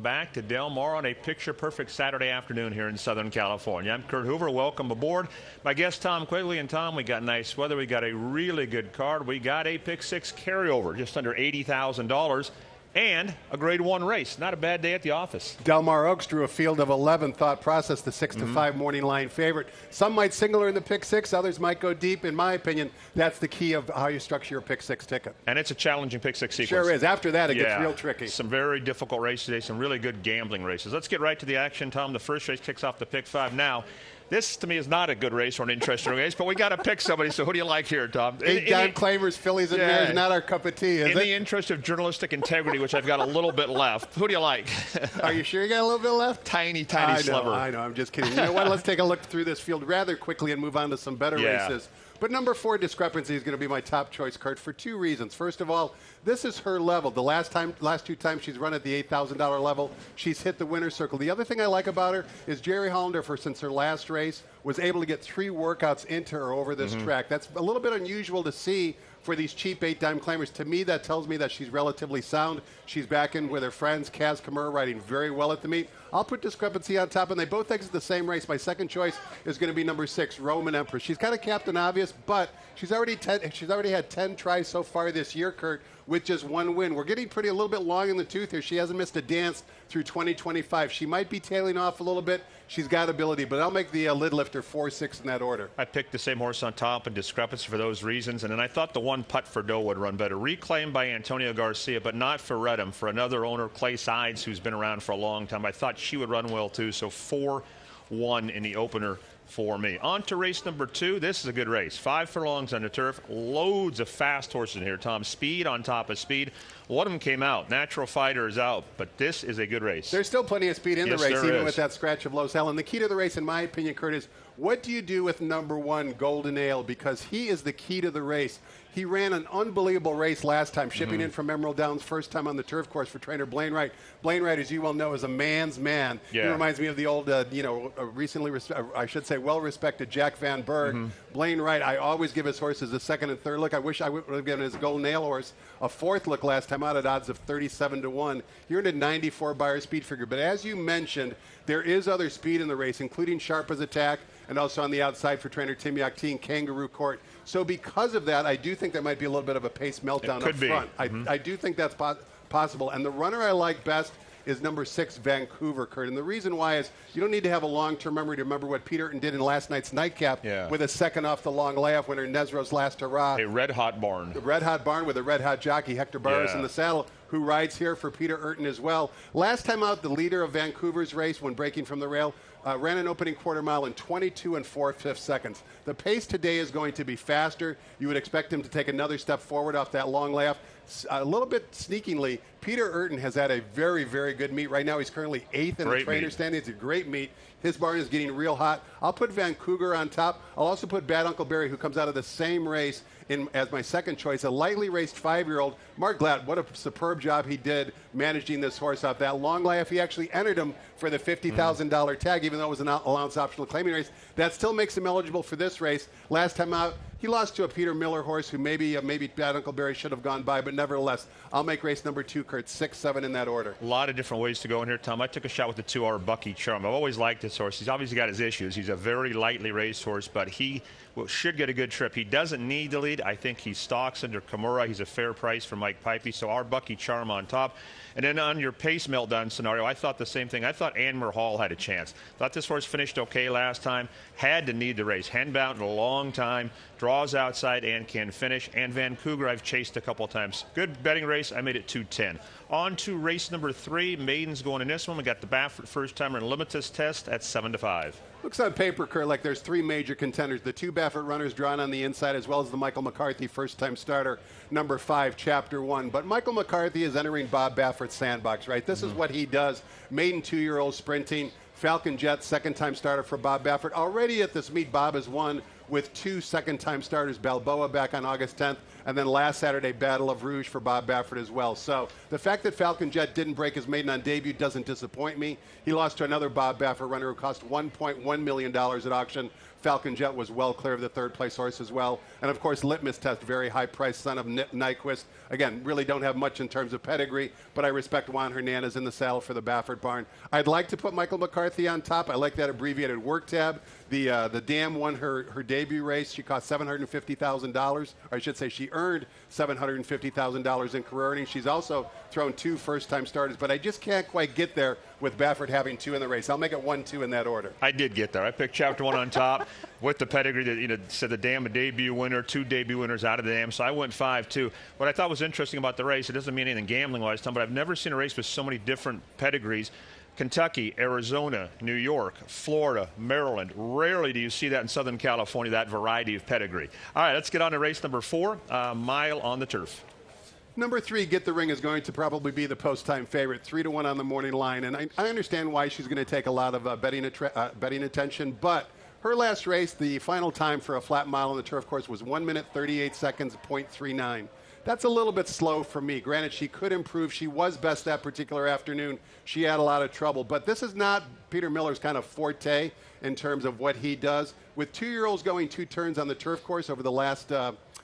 back to Del Mar on a picture-perfect Saturday afternoon here in Southern California. I'm Kurt Hoover. Welcome aboard. My guest, Tom Quigley. And, Tom, we got nice weather. We got a really good card. We got a Pick 6 carryover, just under $80,000. And a grade 1 race. Not a bad day at the office. Del Mar Oaks drew a field of 11. Thought process, the 6-5 morning line favorite. Some might single her in the pick 6. Others might go deep. In my opinion, that's the key of how you structure your pick 6 ticket. And it's a challenging pick 6 sequence. Sure is. After that, it gets real tricky. Some very difficult races today. Some really good gambling races. Let's get right to the action, Tom. The first race kicks off the pick 5 now. This, to me, is not a good race or an interesting race, but we got to pick somebody. So who do you like here, Tom? Eight-time claimers, fillies and mares, not our cup of tea, is it? In the interest of journalistic integrity, which I've got a little bit left, who do you like? Are you sure you got a little bit left? Tiny sliver. I know. I'm just kidding. You know what? Let's take a look through this field rather quickly and move on to some better races. But number 4, Discrepancy, is going to be my top choice, Kurt, for 2 reasons. First of all, this is her level. The last 2 times she's run at the $8,000 level, she's hit the winner's circle. The other thing I like about her is Jerry Hollander, since her last race, was able to get 3 workouts into her over this track. That's a little bit unusual to see for these cheap 8-time claimers. To me, that tells me that she's relatively sound. She's back in with her friends. Kaz Kamura riding very well at the meet. I'll put Discrepancy on top, and they both exit the same race. My second choice is going to be number 6, Roman Empress. She's kind of Captain Obvious, but she's already had 10 tries so far this year, Kurt, with just 1 win. We're getting a little bit long in the tooth here. She hasn't missed a dance through 2025. She might be tailing off a little bit. She's got ability, but I'll make the lid lifter 4, 6 in that order. I picked the same horse on top and Discrepancy for those reasons, and then I thought the 1 Putt for Doe would run better. Reclaimed by Antonio Garcia, but not for Redham, for another owner, Clay Sides, who's been around for a long time. I thought she would run well too, so 4-1 in the opener for me. On to race number 2. This is a good race. 5 furlongs on the turf. Loads of fast horses in here, Tom. Speed on top of speed. One of them came out. Natural Fighter is out, but this is a good race. There's still plenty of speed in the race, even with that scratch of Los Helen. The key to the race, in my opinion, Kurt, is what do you do with number 1, Golden Ale? Because he is the key to the race. He ran an unbelievable race last time, shipping in from Emerald Downs, first time on the turf course for trainer Blaine Wright. Blaine Wright, as you well know, is a man's man. He reminds me of the old, well-respected Jack Van Berg. Blaine Wright, I always give his horses a 2nd and 3rd look. I wish I would have given his Golden Ale horse a 4th look last time out at odds of 37-1. You're in a 94 Beyer speed figure. But as you mentioned, there is other speed in the race, including Sharp as Attack, and also on the outside for trainer Tim Yakteen, Kangaroo Court. So because of that, I do think there might be a little bit of a pace meltdown up front. I do think that's possible. And the runner I like best is number 6, Vancouver, Kurt. And the reason why is you don't need to have a long-term memory to remember what Peter Urton did in last night's nightcap with a 2nd off the long layoff winner, Nesro's Last Hurrah. A red-hot barn. The red-hot barn with a red-hot jockey, Hector Barros in the saddle, who rides here for Peter Urton as well. Last time out, the leader of Vancouver's race when breaking from the rail ran an opening quarter mile in 22 4/5 seconds. The pace today is going to be faster. You would expect him to take another step forward off that long layoff. A little bit sneakingly, Peter Urton has had a very, very good meet. Right now, he's currently 8th in the trainer standing. It's a great meet. His barn is getting real hot. I'll put Vancouver on top. I'll also put Bad Uncle Barry, who comes out of the same race, as my second choice. A lightly raced 5-year-old. Mark Glatt, what a superb job he did managing this horse off that long layoff. He actually entered him for the $50,000 tag, even though it was an allowance optional claiming race. That still makes him eligible for this race. Last time out, he lost to a Peter Miller horse who maybe Bad Uncle Barry should have gone by, but nevertheless, I'll make race number 2, Kurt, 6, 7 in that order. A lot of different ways to go in here, Tom. I took a shot with the 2R Bucky Charm. I've always liked this horse. He's obviously got his issues. He's a very lightly raced horse, but he should get a good trip. He doesn't need to lead. I think he stalks under Kimura. He's a fair price for Mike Pipey, so our Bucky Charm on top. And then on your pace meltdown scenario, I thought the same thing. I thought Anmer Hall had a chance. Thought this horse finished okay last time. Had to need the race. Handbound in a long time. Draws outside and can finish. And Vancouver I've chased a couple of times. Good betting race. I made it 210. On to race number 3. Maiden's going in this one. We got the Baffert first timer and Limitless test at 7-5. Looks on paper, Kurt, like there's 3 major contenders. The 2 Baffert runners drawn on the inside, as well as the Michael McCarthy first-time starter, number 5, Chapter 1. But Michael McCarthy is entering Bob Baffert's sandbox, right? This is what he does. Maiden 2-year-old sprinting. Falcon Jet, second-time starter for Bob Baffert. Already at this meet, Bob has won with 2 second-time starters, Balboa back on August 10th, and then last Saturday, Battle of Rouge for Bob Baffert as well. So the fact that Falcon Jet didn't break his maiden on debut doesn't disappoint me. He lost to another Bob Baffert runner who cost $1.1 million at auction. Falcon Jet was well clear of the third place horse as well. And of course, Litmus Test, very high price, son of Nyquist. Again, really don't have much in terms of pedigree, but I respect Juan Hernandez in the saddle for the Baffert barn. I'd like to put Michael McCarthy on top. I like that abbreviated work tab. The Dam won her debut race. She cost $750,000, or I should say she earned $750,000 in career earnings. She's also thrown 2 first-time starters, but I just can't quite get there with Baffert having 2 in the race. I'll make it 1-2 in that order. I did get there. I picked Chapter 1 on top with the pedigree that said the Dam a debut winner, 2 debut winners out of the Dam, so I went 5-2. What I thought was interesting about the race, it doesn't mean anything gambling-wise, Tom, but I've never seen a race with so many different pedigrees. Kentucky, Arizona, New York, Florida, Maryland. Rarely do you see that in Southern California, that variety of pedigree. All right, let's get on to race number 4, Mile on the Turf. Number 3, Get the Ring, is going to probably be the post-time favorite, 3-1 on the morning line. And I understand why she's going to take a lot of betting attention, but her last race, the final time for a flat mile on the turf course was 1 minute 38 seconds, .39. That's a little bit slow for me. Granted, she could improve. She was best that particular afternoon. She had a lot of trouble. But this is not Peter Miller's kind of forte in terms of what he does. With 2-year-olds going 2 turns on the turf course over the last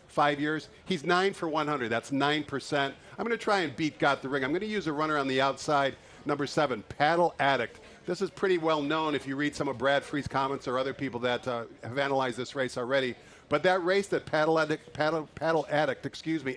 5 years, he's 9 for 100. That's 9%. I'm going to try and beat Got the Ring. I'm going to use a runner on the outside, number 7, Paddle Addict. This is pretty well known if you read some of Brad Free's comments or other people that have analyzed this race already. But that race that Paddle Addict,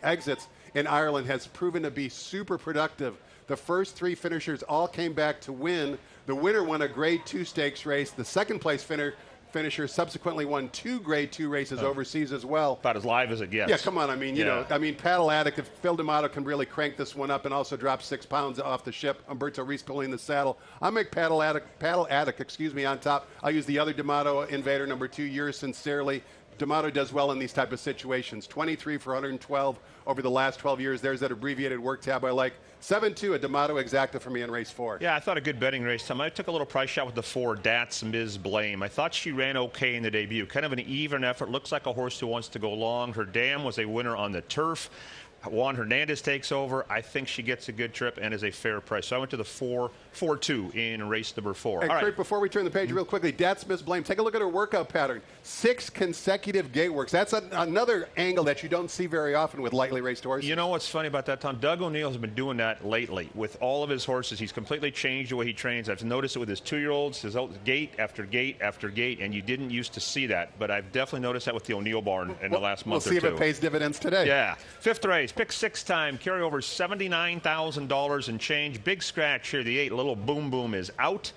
exits in Ireland has proven to be super productive. The first 3 finishers all came back to win. The winner won a Grade 2 stakes race. The second place finisher subsequently won 2 Grade 2 races overseas as well. About as live as it gets. Yeah, come on. I mean, you know, Paddle Addict, if Phil D'Amato can really crank this one up and also drop 6 pounds off the ship, Umberto Reese pulling the saddle. I'll make Paddle Addict, on top. I'll use the other D'Amato Invader, number 2, Yours Sincerely. D'Amato does well in these type of situations. 23 for 112 over the last 12 years. There's that abbreviated work tab I like. 7-2, a D'Amato exacta for me in race 4. Yeah, I thought a good betting race, Tom. I took a little price shot with the 4, Dats Ms. Blame. I thought she ran okay in the debut. Kind of an even effort. Looks like a horse who wants to go long. Her Dam was a winner on the turf. Juan Hernandez takes over. I think she gets a good trip and is a fair price. So I went to the 4-2 in race number 4. And all Kurt, right. Before we turn the page real quickly, Dats Miss Blame, take a look at her workout pattern. 6 consecutive gate works. That's another angle that you don't see very often with lightly raced horses. You know what's funny about that, Tom? Doug O'Neill has been doing that lately with all of his horses. He's completely changed the way he trains. I've noticed it with his 2-year-olds, his gate after gate after gate, and you didn't used to see that. But I've definitely noticed that with the O'Neill barn in the last month or 2. We'll see if it pays dividends today. Yeah. 5th race, pick 6 time, carry over $79,000 and change. Big scratch here, the 8, Little Boom Boom is out.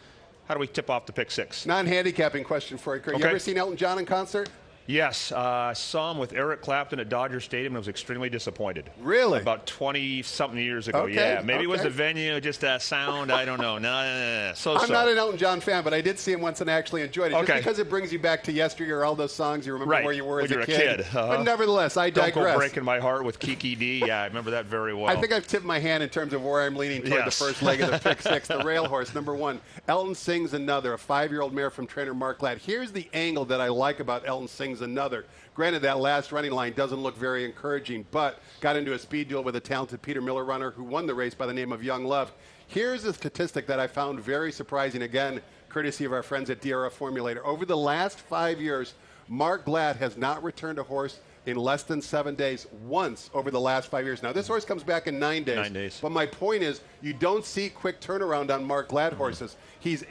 How do we tip off the pick 6? Non-handicapping question for you, Kurt. Okay. You ever seen Elton John in concert? Yes, I saw him with Eric Clapton at Dodger Stadium and was extremely disappointed. Really? About 20-something years ago, Okay, yeah. Maybe it was okay. the venue, just sound, I don't know. No. I'm not an Elton John fan, but I did see him once and I actually enjoyed it. Okay. Just because it brings you back to yesteryear, all those songs you remember Right. where you were as When a you were a kid. kid. But nevertheless, I Don't digress. Go Breaking My Heart with Kiki D. Yeah, I remember that very well. I think I've tipped my hand in terms of where I'm leaning toward Yes. the first leg of the pick 6, the rail horse. Number 1, Elton Sings Another, a 5-year-old mare from trainer Mark Ladd. Here's the angle that I like about Elton Sings Another. Granted, that last running line doesn't look very encouraging, but got into a speed duel with a talented Peter Miller runner who won the race by the name of Young Love. Here's a statistic that I found very surprising, again, courtesy of our friends at DRF Formulator. Over the last 5 years, Mark Glad has not returned a horse in less than 7 days once over the last 5 years. Now, this horse comes back in 9 days. 9 days. But my point is, you don't see quick turnaround on Mark Glad horses. He's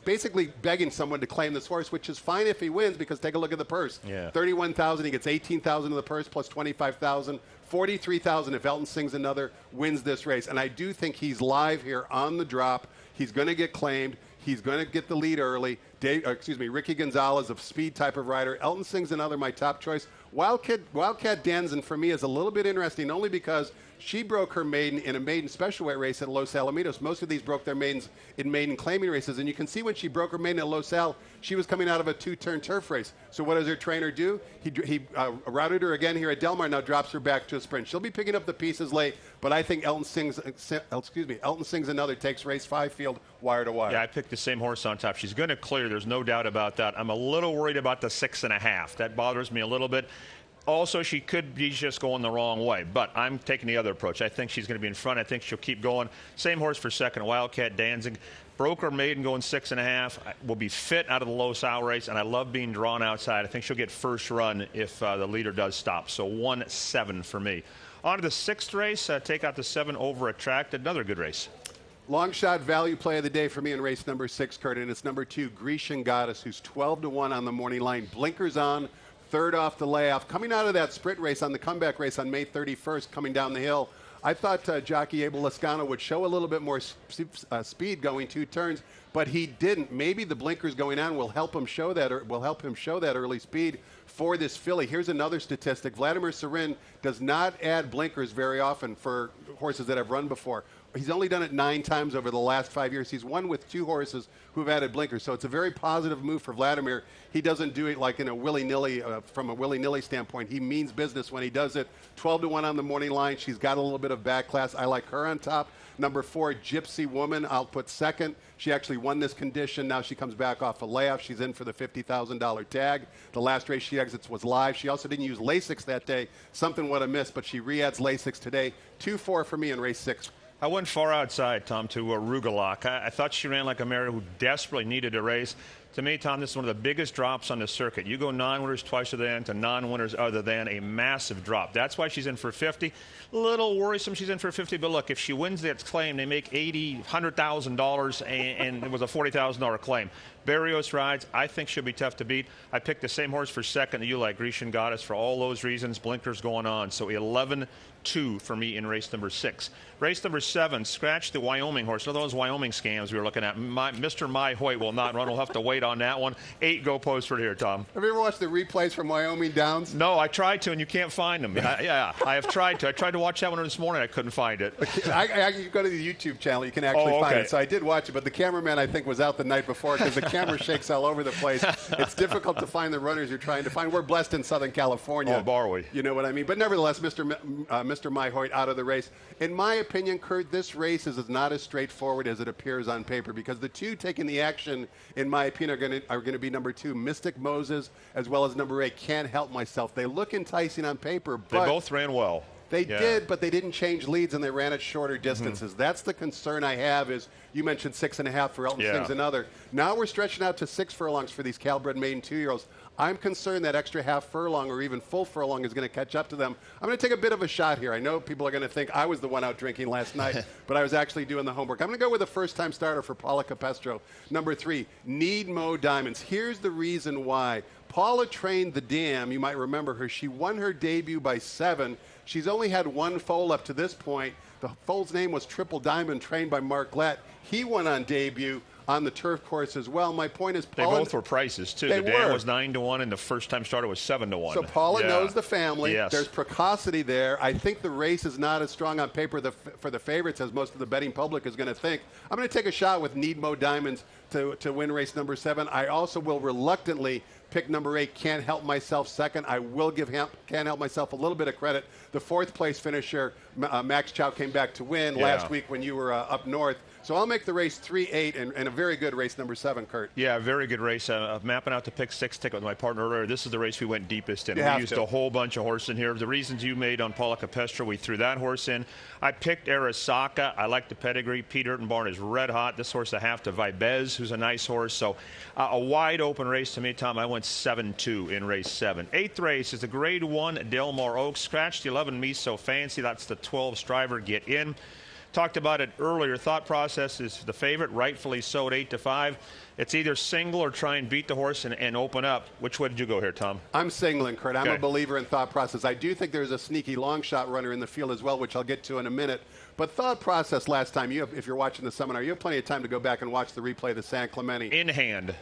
basically begging someone to claim this horse, which is fine if he wins, because take a look at the purse. Yeah. 31,000, he gets 18,000 in the purse plus 25,000. 43,000 if Elton Sings Another wins this race. And I do think he's live here on the drop. He's going to get claimed. He's going to get the lead early. Ricky Gonzalez, a speed type of rider. Elton Sings Another, my top choice. Wildcat Danzin, for me, is a little bit interesting, only because she broke her maiden in a maiden special weight race at Los Alamitos. Most of these broke their maidens in maiden claiming races. And you can see when she broke her maiden at Los Al, she was coming out of a 2-turn turf race. So what does her trainer do? He routed her again here at Del Mar, now drops her back to a sprint. She'll be picking up the pieces late, but I think Elton Sings Another takes race 5 field wire to wire. Yeah, I picked the same horse on top. She's going to clear. There's no doubt about that. I'm a little worried about the 6.5. That bothers me a little bit. Also, she could be just going the wrong way, but I'm taking the other approach. I think she's going to be in front. I think she'll keep going. Same horse for second, Wildcat Danzig. Broke her maiden going 6.5. Will be fit out of the Los Al race, and I love being drawn outside. I think she'll get first run if the leader does stop. So 1-7 for me. On to the 6th race. Take out the 7 over Attract. Another good race. Long shot value play of the day for me in race number 6, Kurt, and it's number 2, Grecian Goddess, who's 12-1 on the morning line. Blinkers on, third off the layoff. Coming out of that sprint race on the comeback race on May 31st, coming down the hill, I thought jockey Abel Lascano would show a little bit more speed going 2 turns, but he didn't. Maybe the blinkers going on will help him show that, or will help him show that early speed for this filly. Here's another statistic. Vladimir Serin does not add blinkers very often for horses that have run before. He's only done it 9 times over the last 5 years. He's won with 2 horses who've added blinkers. So it's a very positive move for Vladimir. He doesn't do it like in a willy-nilly, from a willy-nilly standpoint. He means business when he does it. 12-1 on the morning line. She's got a little bit of back class. I like her on top. Number 4, Gypsy Woman, I'll put second. She actually won this condition. Now she comes back off a layoff. She's in for the $50,000 tag. The last race she exits was live. She also didn't use Lasix that day. Something would have missed, but she re-adds Lasix today. 2-4 for me in race 6. I went far outside, Tom, to Rugelach. I thought she ran like a mare who desperately needed a race. To me, Tom, this is one of the biggest drops on the circuit. You go non-winners twice other than to non-winners other than, a massive drop. That's why she's in for 50. A little worrisome she's in for 50, but look, if she wins that claim, they make $80,000, $100,000, and it was a $40,000 claim. Barrios rides. I think she'll be tough to beat. I picked the same horse for second that you like, Grecian Goddess, for all those reasons. Blinkers going on. So 11-2 for me in race number 6. Race number 7, scratch the Wyoming horse. One of those Wyoming scams we were looking at. Mr. My Hoyt will not run. We'll have to wait on that one. 8 go Posford here, Tom. Have you ever watched the replays from Wyoming Downs? No, I tried to, and you can't find them. I have tried to. I tried to watch that one this morning. I couldn't find it. You go to the YouTube channel. You can actually find it. So I did watch it, but the cameraman, I think, was out the night before because the camera shakes all over the place. It's difficult to find the runners you're trying to find. We're blessed in Southern California. Oh, bar we. You know what I mean? But nevertheless, Mr. My Hoyt out of the race. In my opinion, Kurt, this race is not as straightforward as it appears on paper because the 2 taking the action, in my opinion, are going to be number 2, Mystic Moses, as well as number 8, Can't Help Myself. They look enticing on paper, but they both ran well. They did, but they didn't change leads, and they ran at shorter distances. That's the concern I have is you mentioned 6.5 for Elton Sings another. Now we're stretching out to 6 furlongs for these Calbred maiden 2-year-olds. I'm concerned that extra half furlong or even full furlong is going to catch up to them. I'm going to take a bit of a shot here. I know people are going to think I was the one out drinking last night, but I was actually doing the homework. I'm going to go with a first-time starter for Paula Capestro. Number 3, Need Mo Diamonds. Here's the reason why. Paula trained the Dam. You might remember her. She won her debut by 7. She's only had 1 foal up to this point. The foal's name was Triple Diamond, trained by Mark Glatt. He won on debut on the turf course as well. My point is, Paula, they both were prices too. The Dam was 9-1, and the first-time starter was 7-1. So Paula knows the family. Yes. There's precocity there. I think the race is not as strong on paper for the favorites as most of the betting public is going to think. I'm going to take a shot with Need Mo Diamonds to win race number 7. I also will reluctantly pick number 8, Can't Help Myself, second. I will give Can't Help Myself a little bit of credit. The 4th place finisher, Max Chow, came back to win last week when you were up north. So I'll make the race 3-8 and a very good race number 7, Kurt. Yeah, very good race. Mapping out the pick 6 ticket with my partner earlier. This is the race we went deepest in. We used a whole bunch of horses in here. The reasons you made on Paula Capestro, we threw that horse in. I picked Arasaka. I like the pedigree. Pete Urtenbarn is red hot. This horse I have to Vibez, who's a nice horse. So a wide open race to me, Tom. I went 7-2 in race 7. 8th race is the Grade 1 Del Mar Oaks. Scratch the 11 Me So Fancy. That's the 12 Striver Get In. Talked about it earlier. Thought process is the favorite, rightfully so at 8-5. It's either single or try and beat the horse and open up. Which way did you go here, Tom? I'm singling, Kurt. I'm a believer in thought process. I do think there's a sneaky long shot runner in the field as well, which I'll get to in a minute. But thought process last time, if you're watching the seminar, you have plenty of time to go back and watch the replay of the San Clemente. In hand.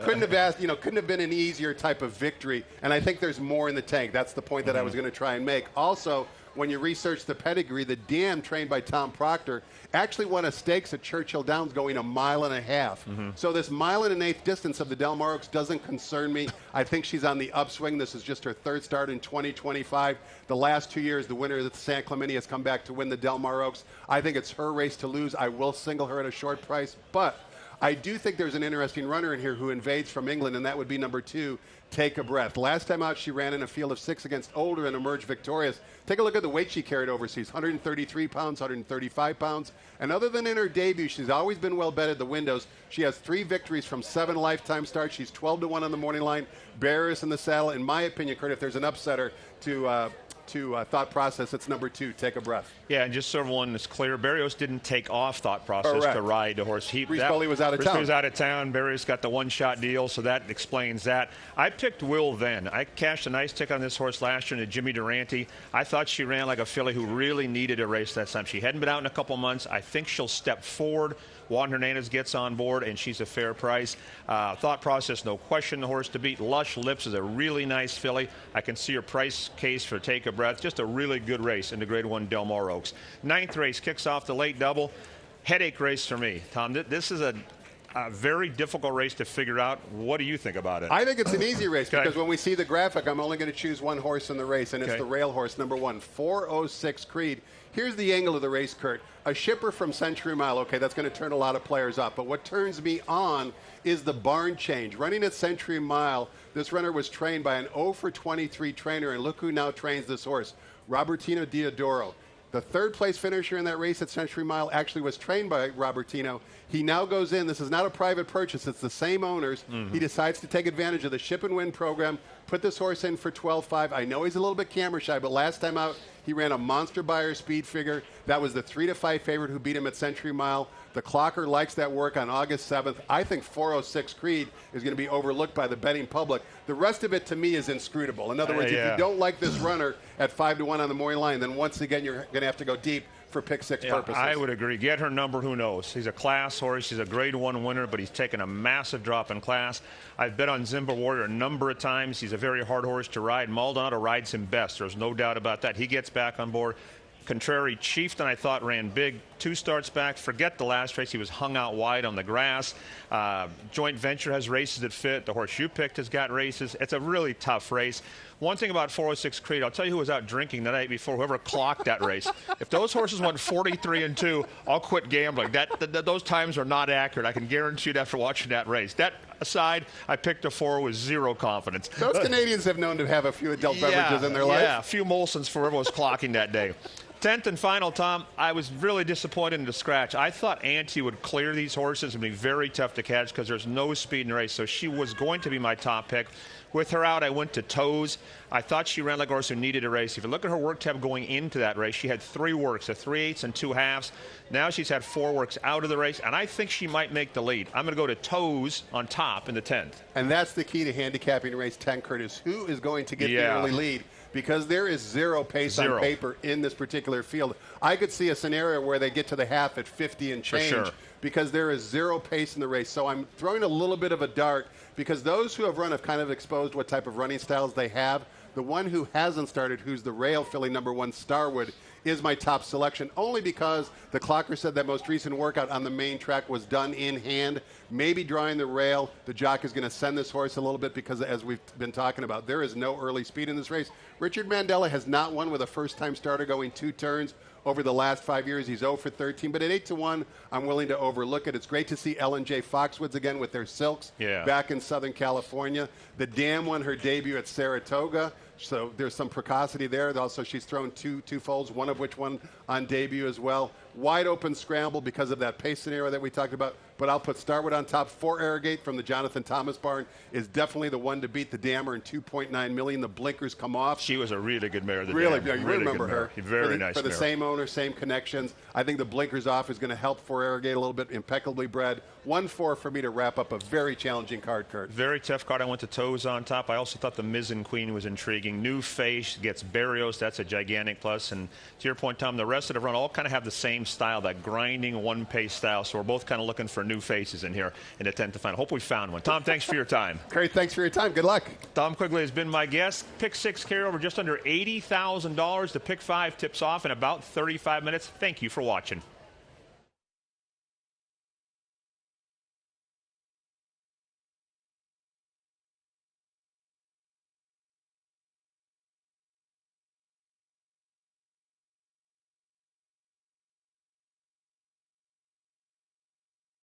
couldn't have been an easier type of victory. And I think there's more in the tank. That's the point that I was going to try and make. Also, when you research the pedigree, the Dam, trained by Tom Proctor, actually won a stakes at Churchill Downs going 1.5 miles. So this 1.1 miles distance of the Del Mar Oaks doesn't concern me. I think she's on the upswing. This is just her 3rd start in 2025. The last 2 years, the winner of the San Clemente has come back to win the Del Mar Oaks. I think it's her race to lose. I will single her at a short price, but I do think there's an interesting runner in here who invades from England, and that would be number 2, Take a Breath. Last time out, she ran in a field of 6 against Older and emerged victorious. Take a look at the weight she carried overseas, 133 pounds, 135 pounds. And other than in her debut, she's always been well bet at the windows. She has 3 victories from 7 lifetime starts. She's 12-1 on the morning line. Barrios in the saddle. In my opinion, Kurt, if there's an upsetter to thought process, it's number 2, Take a Breath. Yeah, and just so everyone is clear, Barrios didn't take off thought process Correct. to ride the horse. Brisbane was out of town. Was out of town. Barrios got the one-shot deal, so that explains that. I picked Will Then. I cashed a nice ticket on this horse last year into Jimmy Durante. I thought she ran like a filly who really needed a race that time. She hadn't been out in a couple months. I think she'll step forward. Juan Hernandez gets on board, and she's a fair price. Thought process, no question, the horse to beat. Lush Lips is a really nice filly. I can see her price case for Take a Breath. Just a really good race in the Grade 1 Del Mar Oaks. 9th race kicks off the late double. Headache race for me. Tom, this is a very difficult race to figure out. What do you think about it? I think it's an easy race Okay. because when we see the graphic, I'm only going to choose one horse in the race, and it's the rail horse, number 1, 406 Creed. Here's the angle of the race, Kurt. A shipper from Century Mile, okay, that's going to turn a lot of players up. But what turns me on is the barn change. Running at Century Mile, this runner was trained by an 0 for 23 trainer, and look who now trains this horse, Robertino Diodoro. The 3rd place finisher in that race at Century Mile actually was trained by Robertino. He now goes in. This is not a private purchase. It's the same owners. He decides to take advantage of the Ship and Win program, put this horse in for 12.5. I know he's a little bit camera shy, but last time out, he ran a monster buyer speed figure. That was the 3-5 favorite who beat him at Century Mile. The clocker likes that work on August 7th. I think 406 Creed is going to be overlooked by the betting public. The rest of it, to me, is inscrutable. In other words, if you don't like this runner at 5-1 on the morning line, then once again, you're going to have to go deep for pick 6 purposes. I would agree. Get her number, who knows? He's a class horse. He's a Grade 1 winner, but he's taken a massive drop in class. I've bet on Zimba Warrior a number of times. He's a very hard horse to ride. Maldonado rides him best. There's no doubt about that. He gets back on board. Contrary Chieftain, I thought, ran big. 2 starts back. Forget the last race. He was hung out wide on the grass. Joint Venture has races that fit. The horse you picked has got races. It's a really tough race. One thing about 406 Creed, I'll tell you who was out drinking the night before, whoever clocked that race. If those horses went 43-2, I'll quit gambling. Those times are not accurate. I can guarantee it after watching that race. That aside, I picked a 4 with 0 confidence. Those Canadians have known to have a few adult beverages in their life. Yeah, a few Molsons for whoever was clocking that day. 10th and final, Tom, I was really disappointed in the scratch. I thought Ante would clear these horses and be very tough to catch because there's no speed in the race, so she was going to be my top pick. With her out, I went to Toes. I thought she ran like a horse who needed a race. If you look at her work tab going into that race, she had 3 works, a 3/8 and 2 halves. Now she's had 4 works out of the race, and I think she might make the lead. I'm going to go to Toes on top in the 10th. And that's the key to handicapping race 10, Curtis. Who is going to get the early lead? Because there is 0 pace on paper in this particular field. I could see a scenario where they get to the half at 50 and change because there is 0 pace in the race. So I'm throwing a little bit of a dart because those who have run have kind of exposed what type of running styles they have. The one who hasn't started, who's the rail filly number 1, Starwood, is my top selection, only because the clocker said that most recent workout on the main track was done in hand, maybe drawing the rail. The jock is going to send this horse a little bit because, as we've been talking about, there is no early speed in this race. Richard Mandela has not won with a first-time starter going 2 turns over the last 5 years. He's 0 for 13, but at 8-1, I'm willing to overlook it. It's great to see Ellen J. Foxwoods again with their silks back in Southern California. The Dam won her debut at Saratoga, so there's some precocity there. Also, she's thrown two foals, one of which won on debut as well. Wide open scramble because of that pace scenario that we talked about, but I'll put Starwood on top. 4 Arrogate from the Jonathan Thomas barn is definitely the one to beat. The Dammer in $2.9 million. The blinkers come off. She was a really good mare. You remember her. Very nice for the same owner, same connections. I think the blinkers off is going to help 4 Arrogate a little bit. Impeccably bred. 1-4 for me to wrap up a very challenging card, Kurt. Very tough card. I went to Toes on top. I also thought the Mizzen Queen was intriguing. New face gets Barrios. That's a gigantic plus. And to your point, Tom, the rest of the run all kind of have the same style, that grinding 1-pace style. So we're both kind of looking for new faces in here in the 10th to final. Hope we found one. Tom, thanks for your time. Great. Thanks for your time. Good luck. Tom Quigley has been my guest. Pick 6 carryover just under $80,000. The pick 5 tips off in about 35 minutes. Thank you for watching.